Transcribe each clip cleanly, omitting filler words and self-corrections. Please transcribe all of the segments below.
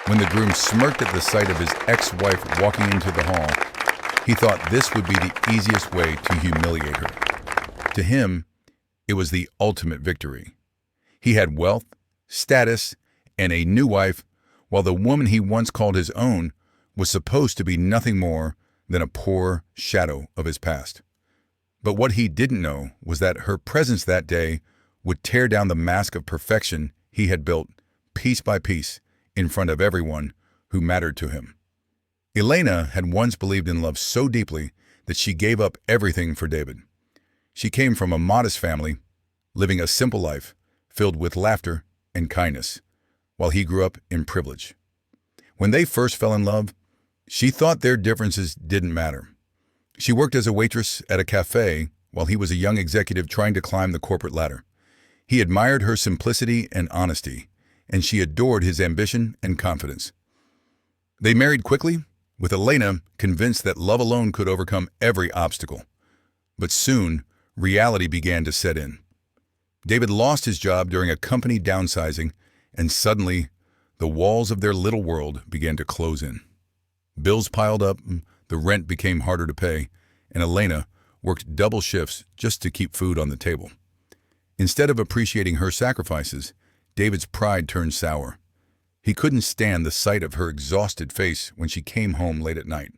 When the groom smirked at the sight of his ex-wife walking into the hall, he thought this would be the easiest way to humiliate her. To him, it was the ultimate victory. He had wealth, status, and a new wife, while the woman he once called his own was supposed to be nothing more than a poor shadow of his past. But what he didn't know was that her presence that day would tear down the mask of perfection he had built piece by piece in front of everyone who mattered to him. Elena had once believed in love so deeply that she gave up everything for David. She came from a modest family, living a simple life filled with laughter and kindness, while he grew up in privilege. When they first fell in love, she thought their differences didn't matter. She worked as a waitress at a cafe while he was a young executive trying to climb the corporate ladder. He admired her simplicity and honesty, and she adored his ambition and confidence. They married quickly, with Elena convinced that love alone could overcome every obstacle. But soon, reality began to set in. David lost his job during a company downsizing, and suddenly, the walls of their little world began to close in. Bills piled up, the rent became harder to pay, and Elena worked double shifts just to keep food on the table. Instead of appreciating her sacrifices, David's pride turned sour. He couldn't stand the sight of her exhausted face when she came home late at night.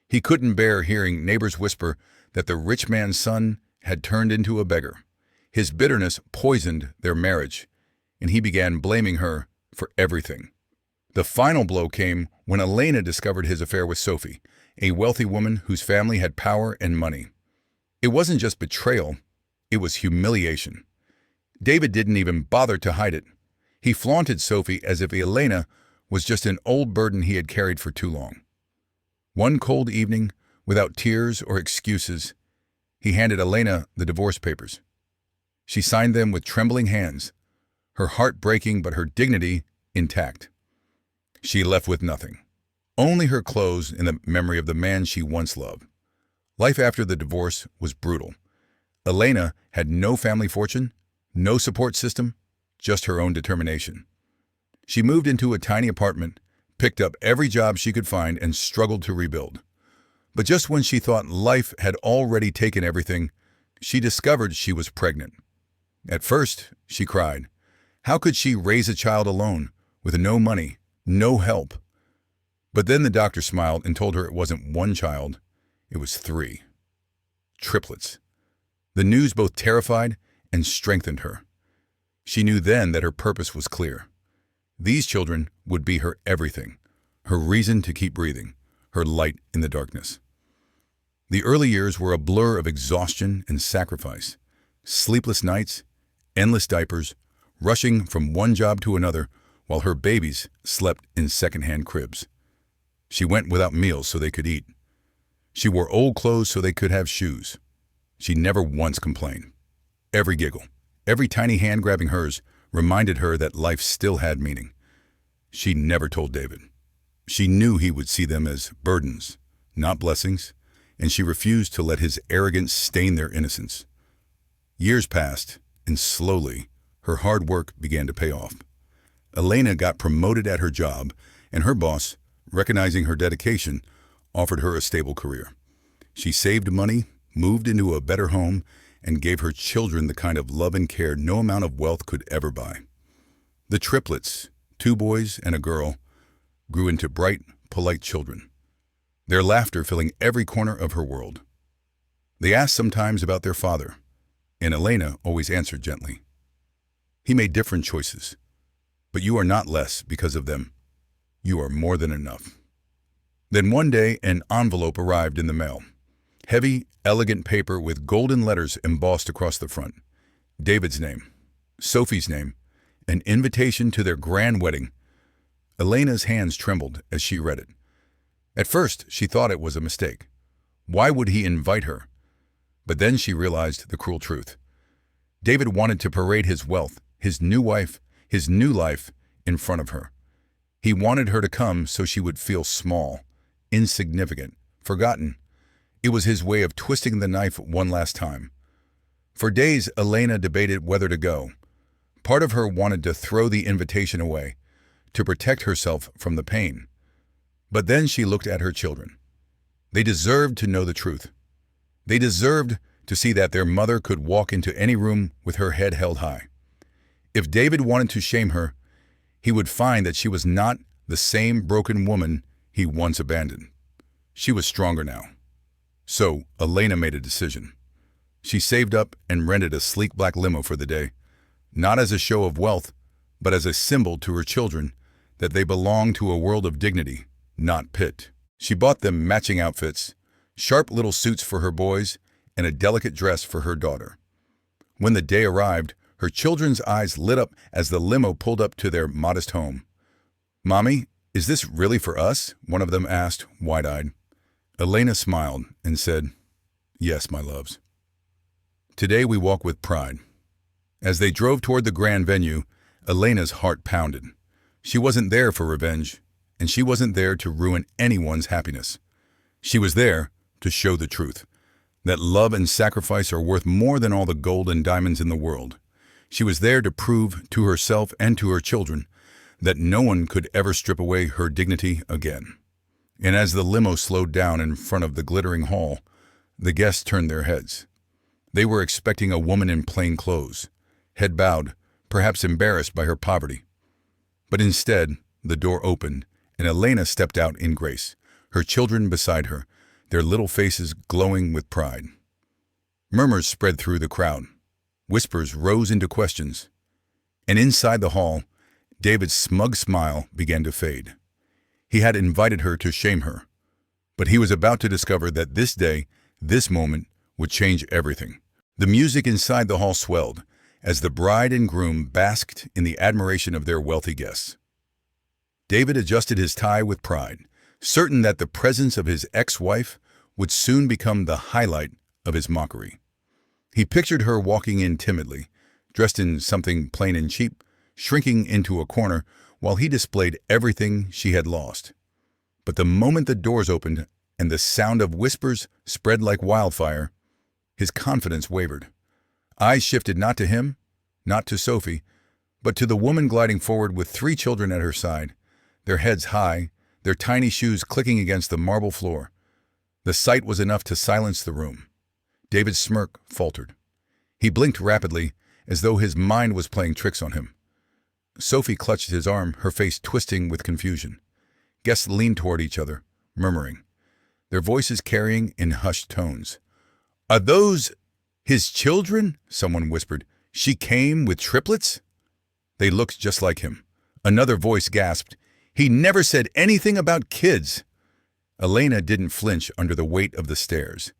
He couldn't bear hearing neighbors whisper that the rich man's son had turned into a beggar. His bitterness poisoned their marriage, and he began blaming her for everything. The final blow came when Elena discovered his affair with Sophie, a wealthy woman whose family had power and money. It wasn't just betrayal, it was humiliation. David didn't even bother to hide it. He flaunted Sophie as if Elena was just an old burden he had carried for too long. One cold evening, without tears or excuses, he handed Elena the divorce papers. She signed them with trembling hands, her heart breaking but her dignity intact. She left with nothing, only her clothes and the memory of the man she once loved. Life after the divorce was brutal. Elena had no family fortune, no support system, just her own determination. She moved into a tiny apartment, picked up every job she could find, and struggled to rebuild. But just when she thought life had already taken everything, she discovered she was pregnant. At first, she cried. How could she raise a child alone, with no money, no help? But then the doctor smiled and told her it wasn't one child, it was 3. Triplets. The news both terrified and strengthened her. She knew then that her purpose was clear. These children would be her everything, her reason to keep breathing, her light in the darkness. The early years were a blur of exhaustion and sacrifice. Sleepless nights, endless diapers, rushing from one job to another while her babies slept in second-hand cribs. She went without meals so they could eat. She wore old clothes so they could have shoes. She never once complained. Every giggle, every tiny hand grabbing hers, reminded her that life still had meaning. She never told David. She knew he would see them as burdens, not blessings, and she refused to let his arrogance stain their innocence. Years passed, and slowly, her hard work began to pay off. Elena got promoted at her job, and her boss, recognizing her dedication, offered her a stable career. She saved money, moved into a better home, and gave her children the kind of love and care no amount of wealth could ever buy. The triplets, 2 boys and a girl, grew into bright, polite children, their laughter filling every corner of her world. They asked sometimes about their father, and Elena always answered gently. He made different choices, but you are not less because of them. You are more than enough. Then one day, an envelope arrived in the mail. Heavy, elegant paper with golden letters embossed across the front. David's name, Sophie's name, an invitation to their grand wedding. Elena's hands trembled as she read it. At first, she thought it was a mistake. Why would he invite her? But then she realized the cruel truth. David wanted to parade his wealth, his new wife, his new life in front of her. He wanted her to come so she would feel small, insignificant, forgotten. It was his way of twisting the knife one last time. For days, Elena debated whether to go. Part of her wanted to throw the invitation away, to protect herself from the pain. But then she looked at her children. They deserved to know the truth. They deserved to see that their mother could walk into any room with her head held high. If David wanted to shame her, he would find that she was not the same broken woman he once abandoned. She was stronger now. So 𝙀made a decision. She saved up and rented a sleek black limo for the day, not as a show of wealth, but as a symbol to her children that they belonged to a world of dignity, not pit. She bought them matching outfits, sharp little suits for her boys, and a delicate dress for her daughter. When the day arrived, her children's eyes lit up as the limo pulled up to their modest home. "Mommy, is this really for us?" one of them asked, wide-eyed. 𝙀smiled and said, "Yes, my loves." Today we walk with pride. As they drove toward the grand venue, 𝙀's heart pounded. She wasn't there for revenge, and she wasn't there to ruin anyone's happiness. She was there to show the truth, that love and sacrifice are worth more than all the gold and diamonds in the world. She was there to prove to herself and to her children that no one could ever strip away her dignity again. And as the limo slowed down in front of the glittering hall, the guests turned their heads. They were expecting a woman in plain clothes, head bowed, perhaps embarrassed by her poverty. But instead, the door opened, and 𝙀stepped out in grace, her children beside her, their little faces glowing with pride. Murmurs spread through the crowd. Whispers rose into questions. And inside the hall, David's smug smile began to fade. He had invited her to shame her, but he was about to discover that this day, this moment, would change everything. The music inside the hall swelled as the bride and groom basked in the admiration of their wealthy guests. David adjusted his tie with pride, certain that the presence of his ex-wife would soon become the highlight of his mockery. He pictured her walking in timidly, dressed in something plain and cheap, shrinking into a corner while he displayed everything she had lost. But the moment the doors opened and the sound of whispers spread like wildfire, his confidence wavered. Eyes shifted not to him, not to Sophie, but to the woman gliding forward with 3 children at her side, their heads high, their tiny shoes clicking against the marble floor. The sight was enough to silence the room. David's smirk faltered. He blinked rapidly, as though his mind was playing tricks on him. Sophie clutched his arm, her face twisting with confusion. Guests leaned toward each other, murmuring, their voices carrying in hushed tones. "Are those his children?" someone whispered. "She came with triplets?" They looked just like him. Another voice gasped, "He never said anything about kids." 𝙀didn't flinch under the weight of the stares.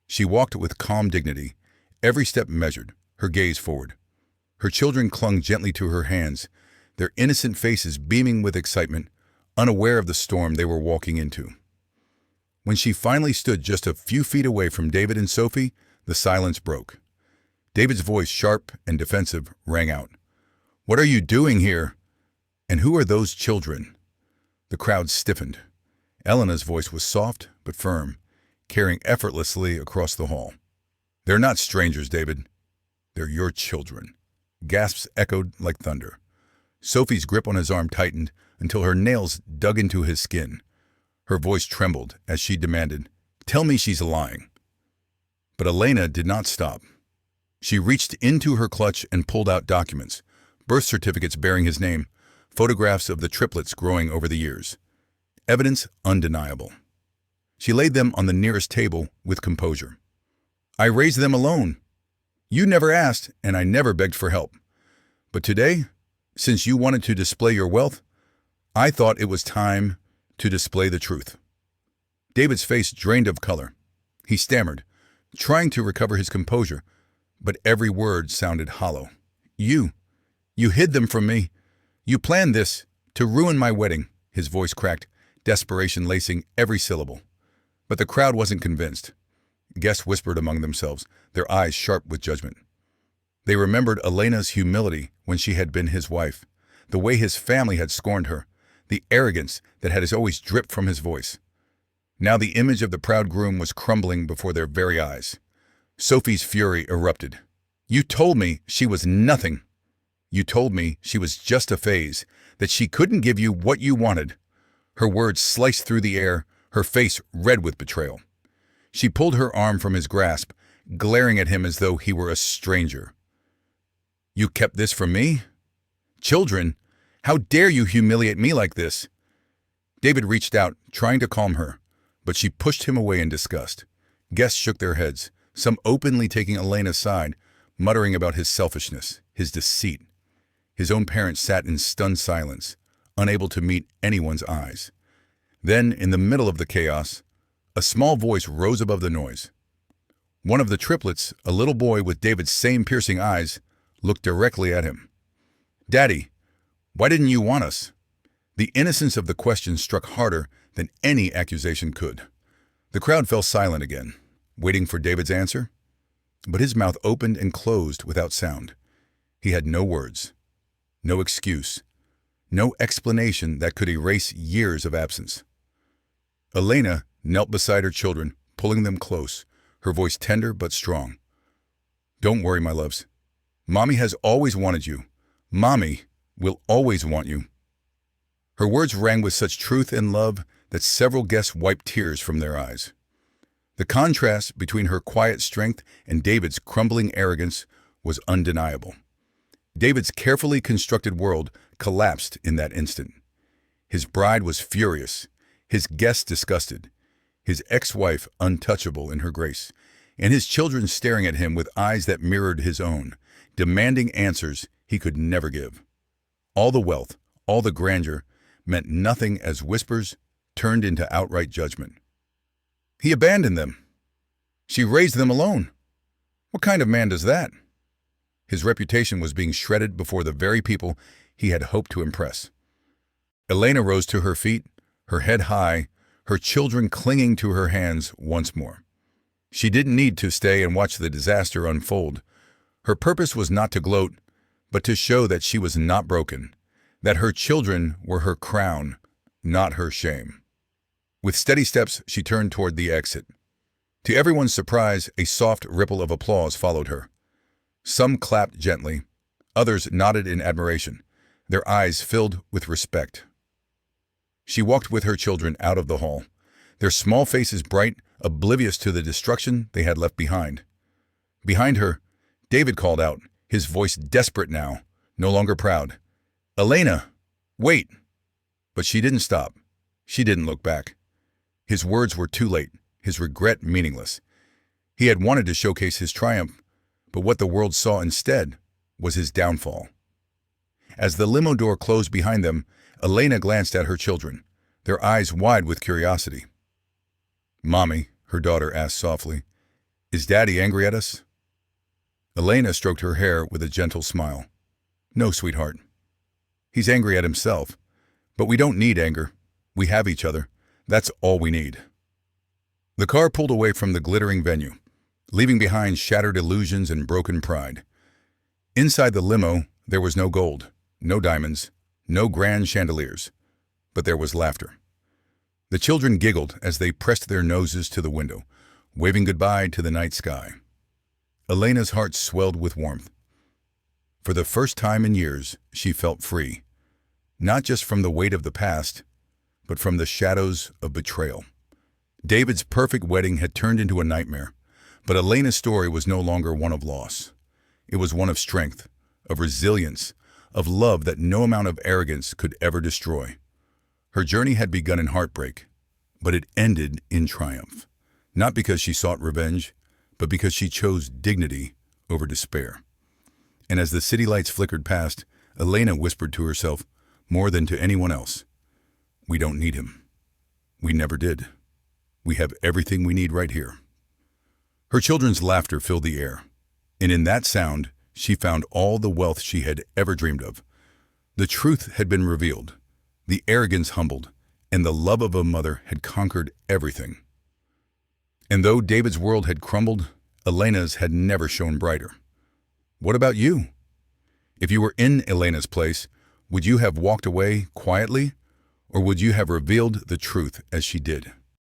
She walked with calm dignity, every step measured, her gaze forward. Her children clung gently to her hands, their innocent faces beaming with excitement, unaware of the storm they were walking into. When she finally stood just a few feet away from David and Sophie, the silence broke. David's voice, sharp and defensive, rang out. "What are you doing here? And who are those children?" The crowd stiffened. Elena's voice was soft but firm, carrying effortlessly across the hall. "They're not strangers, David. They're your children." Gasps echoed like thunder. Sophie's grip on his arm tightened until her nails dug into his skin. Her voice trembled as she demanded, "Tell me she's lying." But 𝙀did not stop. She reached into her clutch and pulled out documents, birth certificates bearing his name, photographs of the triplets growing over the years. Evidence undeniable. She laid them on the nearest table with composure. "I raised them alone. You never asked, and I never begged for help. But today, since you wanted to display your wealth, I thought it was time to display the truth." David's face drained of color. He stammered, trying to recover his composure, but every word sounded hollow. You hid them from me. You planned this to ruin my wedding." His voice cracked, desperation lacing every syllable. But the crowd wasn't convinced. Guests whispered among themselves, their eyes sharp with judgment. They remembered 𝙀's humility when she had been his wife, the way his family had scorned her, the arrogance that had always dripped from his voice. Now the image of the proud groom was crumbling before their very eyes. Sophie's fury erupted. "You told me she was nothing." You told me she was just a phase, that she couldn't give you what you wanted." Her words sliced through the air, her face red with betrayal. She pulled her arm from his grasp, glaring at him as though he were a stranger. "You kept this from me? Children, how dare you humiliate me like this?" David reached out, trying to calm her, but she pushed him away in disgust. Guests shook their heads, some openly taking Elena's side, muttering about his selfishness, his deceit. His own parents sat in stunned silence, unable to meet anyone's eyes. Then, in the middle of the chaos, a small voice rose above the noise. One of the triplets, a little boy with David's same piercing eyes, looked directly at him. "Daddy, why didn't you want us?" The innocence of the question struck harder than any accusation could. The crowd fell silent again, waiting for David's answer. But his mouth opened and closed without sound. He had no words, no excuse, no explanation that could erase years of absence. Elena knelt beside her children, pulling them close, her voice tender but strong. "Don't worry, my loves. Mommy has always wanted you. Mommy will always want you." Her words rang with such truth and love that several guests wiped tears from their eyes. The contrast between her quiet strength and David's crumbling arrogance was undeniable. David's carefully constructed world collapsed in that instant. His bride was furious, his guests disgusted, his ex-wife untouchable in her grace, and his children staring at him with eyes that mirrored his own, demanding answers he could never give. All the wealth, all the grandeur, meant nothing as whispers turned into outright judgment. He abandoned them. She raised them alone. What kind of man does that? His reputation was being shredded before the very people he had hoped to impress. Elena rose to her feet, her head high, her children clinging to her hands once more. She didn't need to stay and watch the disaster unfold. Her purpose was not to gloat, but to show that she was not broken, that her children were her crown, not her shame. With steady steps, she turned toward the exit. To everyone's surprise, a soft ripple of applause followed her. Some clapped gently, others nodded in admiration, their eyes filled with respect. She walked with her children out of the hall, their small faces bright, oblivious to the destruction they had left behind. Behind her, David called out, his voice desperate now, no longer proud. "Elena, wait!" But she didn't stop. She didn't look back. His words were too late, his regret meaningless. He had wanted to showcase his triumph, but what the world saw instead was his downfall. As the limo door closed behind them, Elena glanced at her children, their eyes wide with curiosity. "Mommy," her daughter asked softly, "is Daddy angry at us?" Elena stroked her hair with a gentle smile. "No, sweetheart. He's angry at himself, but we don't need anger. We have each other. That's all we need." The car pulled away from the glittering venue, leaving behind shattered illusions and broken pride. Inside the limo, there was no gold, no diamonds, no grand chandeliers, but there was laughter. The children giggled as they pressed their noses to the window, waving goodbye to the night sky. Elena's heart swelled with warmth. For the first time in years, she felt free, not just from the weight of the past, but from the shadows of betrayal. David's perfect wedding had turned into a nightmare, but Elena's story was no longer one of loss. It was one of strength, of resilience, of love that no amount of arrogance could ever destroy. Her journey had begun in heartbreak, but it ended in triumph, not because she sought revenge, but because she chose dignity over despair. And as the city lights flickered past, Elena whispered to herself, more than to anyone else, "We don't need him. We never did. We have everything we need right here." Her children's laughter filled the air, and in that sound, she found all the wealth she had ever dreamed of. The truth had been revealed, the arrogance humbled, and the love of a mother had conquered everything. And though David's world had crumbled, Elena's had never shone brighter. What about you? If you were in Elena's place, would you have walked away quietly, or would you have revealed the truth as she did?